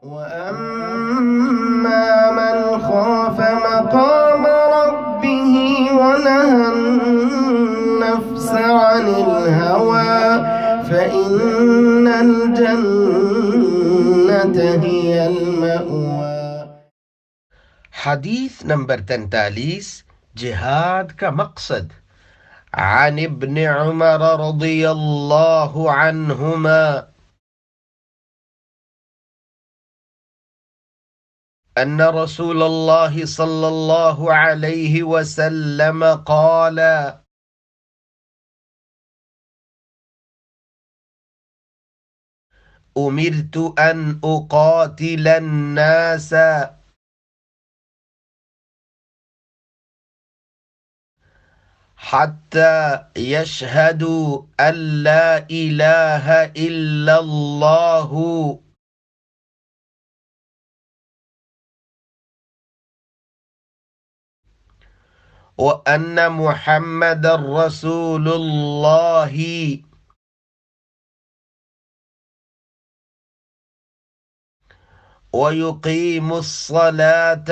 وأما من خاف مقام ربه ونهى النفس عن الهوى فإن الجنة هي المأوى. حدیث نمبر 43، جہاد کا مقصد۔ عن ابن عمر رضی اللہ عنہما ان رسول اللہ صلی اللہ علیہ وسلم قال امرت ان اقاتل الناس حتى يشهدوا أن لا إله إلا الله وأن محمد رسول الله ويقيم الصلاة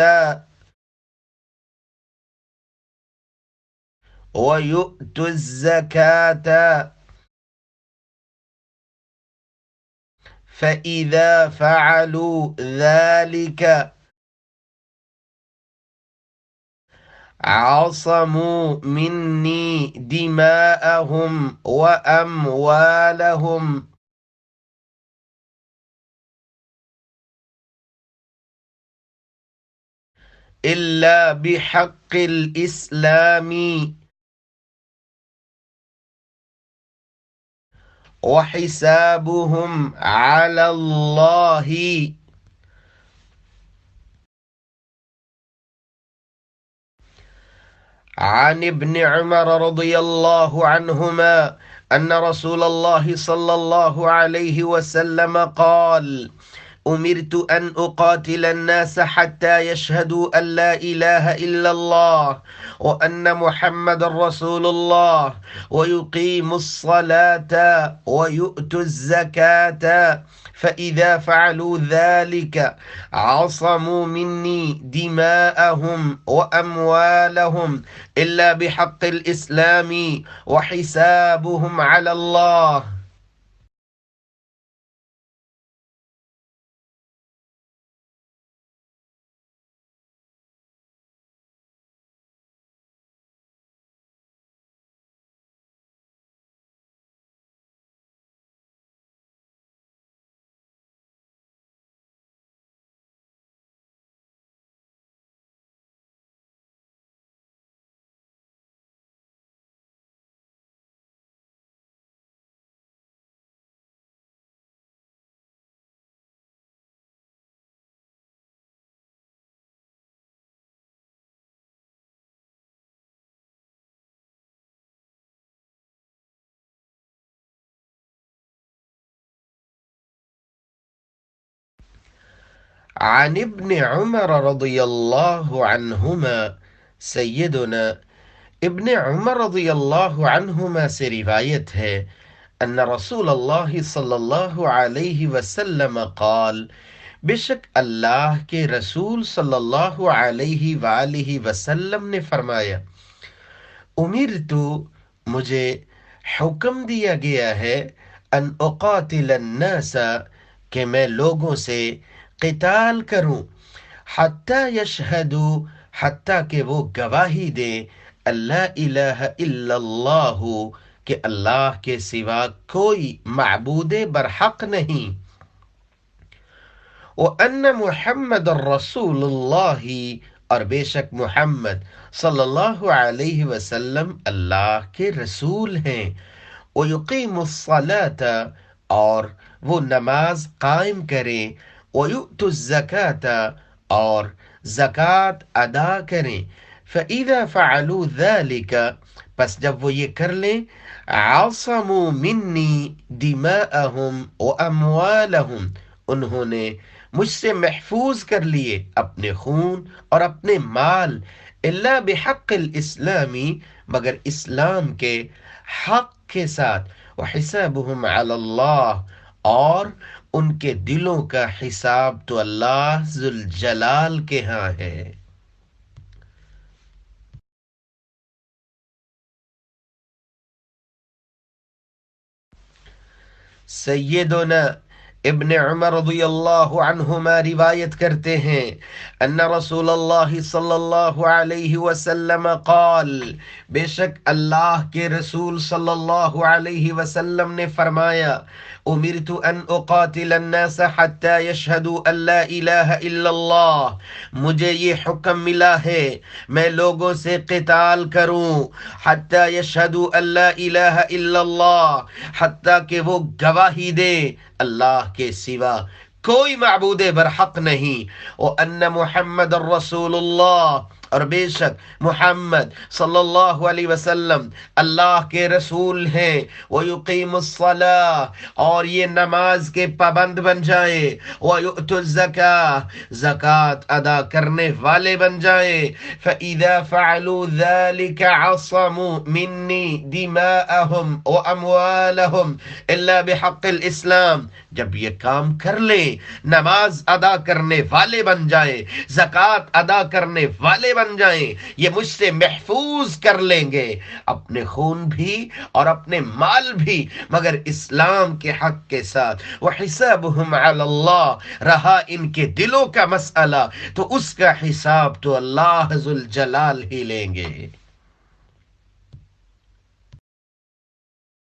ويؤت الزكاة فإذا فعلوا ذلك عصموا مني دماءهم وأموالهم إلا بحق الإسلام وحسابهم على الله. عن ابن عمر رضي الله عنهما أن رسول الله صلى الله عليه وسلم قال أمرت أن أقاتل الناس حتى يشهدوا أن لا إله إلا الله وأن محمد رسول الله ويقيموا الصلاة ويؤتوا الزكاة فإذا فعلوا ذلك عصموا مني دماءهم وأموالهم إلا بحق الإسلام وحسابهم على الله. عن ابن عمر رضی اللہ عنہما، سیدنا ابن عمر رضی اللہ عنہما سے روایت ہے ان رسول اللہ صلی اللہ علیہ وسلم قال، بے شک اللہ کے رسول صلی اللہ علیہ وآلہ وسلم نے فرمایا، امرت، مجھے حکم دیا گیا ہے، ان اقاتل الناس، کہ میں لوگوں سے قتال کروں، حتی یشہدوا، حتیٰ کہ وہ گواہی دیں، اللہ الہ الا اللہ، کہ اللہ کے سوا کوئی معبود برحق نہیں، وَأَنَّ مُحَمَّدَ الرَّسُولُ اللَّهِ، اور بے شک محمد صلی اللہ علیہ وسلم اللہ کے رسول ہیں، وَيُقِيمُ الصَّلَاةَ، اور وہ نماز قائم کریں، وَيُؤْتُ الزَّكَاةَ، اور زکوٰۃ ادا کریں، فَإِذَا فَعَلُوا ذَلِكَ، پس جب وہ یہ کر لیں، عَصَمُوا مِنِّي دِمَاءَهُمْ وَأَمْوَالَهُمْ، انہوں نے مجھ سے محفوظ کر لیے اپنے خون اور اپنے مال، الا بحق الاسلامی، مگر اسلام کے حق کے ساتھ، وحسابهم علی اللہ، اور ان کے دلوں کا حساب تو اللہ ذوالجلال کے ہاں ہے۔ سیدنا ابن عمر رضی اللہ عنہما روایت کرتے ہیں ان رسول اللہ صلی اللہ علیہ وسلم قال، بے شک اللہ کے رسول صلی اللہ علیہ وسلم نے فرمایا، امرت ان اقاتل الناس حتى يشهدوا ان لا الہ الا اللہ، مجھے یہ حکم ملا ہے میں لوگوں سے قتال کروں، حتى يشهدوا ان لا الہ الا اللہ، حتیٰ کہ وہ گواہی دے اللہ کے سوا کوئی معبود برحق نہیں، وان محمد الرسول اللہ، اور بے شک محمد صلی اللہ علیہ وسلم اللہ کے رسول ہیں، وَيُقِيمُ الصَّلَاةَ، اور یہ نماز کے پابند بن جائے، وَيُؤْتُ الزَّكَاةَ، زکوٰۃ ادا کرنے والے بن جائے، فَإِذَا فَعَلُوا ذَلِكَ عَصَمُوا مِنِّي دِمَاءَهُمْ وَأَمْوَالَهُمْ إِلَّا بِحَقِّ الْإِسْلام، جب یہ کام کر لیں، نماز ادا کرنے والے بن جائیں، زکوٰۃ ادا کرنے والے بن جائیں، یہ مجھ سے محفوظ کر لیں گے اپنے خون بھی اور اپنے مال بھی، مگر اسلام کے حق کے ساتھ۔ وحسابهم علی اللہ، رہا ان کے دلوں کا مسئلہ تو اس کا حساب تو اللہ ذوالجلال ہی لیں گے۔